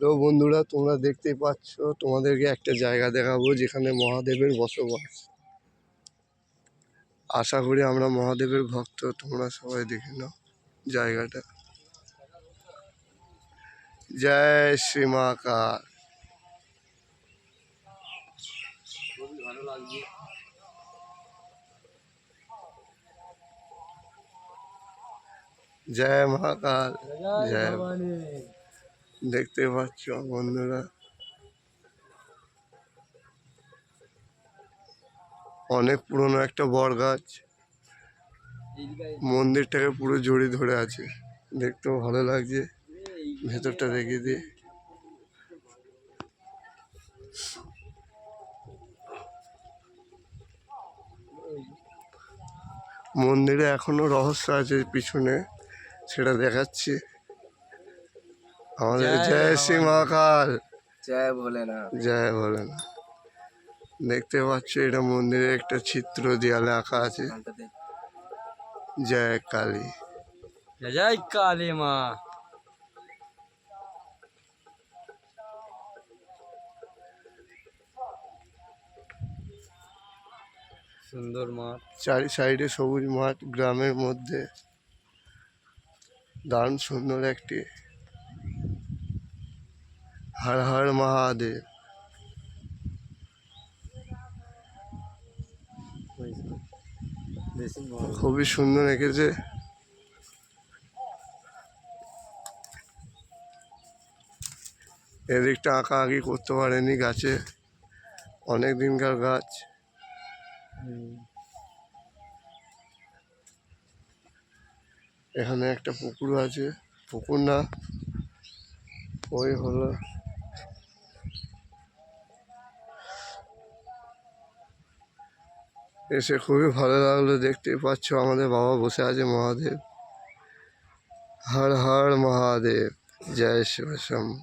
Hello বন্ধুরা, তোমরা দেখতেই পাচ্ছ, তোমাদেরকে একটা জায়গা দেখাবো যেখানে মহাদেবের বসবাস। আশা করি আমরা মহাদেবের ভক্ত, তোমরা সবাই দেখে নাও জায়গাটা। জয় শ্রী মহাকাল। জয় মহাকাল, জয়। দেখতে পাচ্ছ বন্ধুরা, অনেক পুরনো একটা বট গাছ, মন্দিরটাকে পুরো জড়িয়ে ধরে আছে। দেখতেও ভালো লাগছে। ভেতরটা দেখে দিয়ে মন্দিরে এখনো রহস্য আছে পিছনে, সেটা দেখাচ্ছি। আমাদের জয় শ্রী মহাকাল, জয় ভোলেনাথ, জয় ভোলেনাথ। দেখতে পাচ্ছ, এটা মন্দিরের একটা চিত্র দেয়ালে আঁকা আছে। জয় কালী, জয় কালী মা। সুন্দর মাঠ, চারি সাইডে সবুজ মাঠ, গ্রামের মধ্যে দারুণ সুন্দর একটি। হর হর মহাদেব। খুবই সুন্দর এঁকেছে। এদিকটা আঁকা আঁকি করতে পারেনি, গাছে অনেক দিনকার গাছ। এখানে একটা পুকুর আছে, পুকুর না, ওই হলো এসে খুবই ভালো লাগলো। দেখতেই পাচ্ছ আমাদের বাবা বসে আছে, মহাদেব। হর হর মহাদেব, জয় শিব শম্ভু।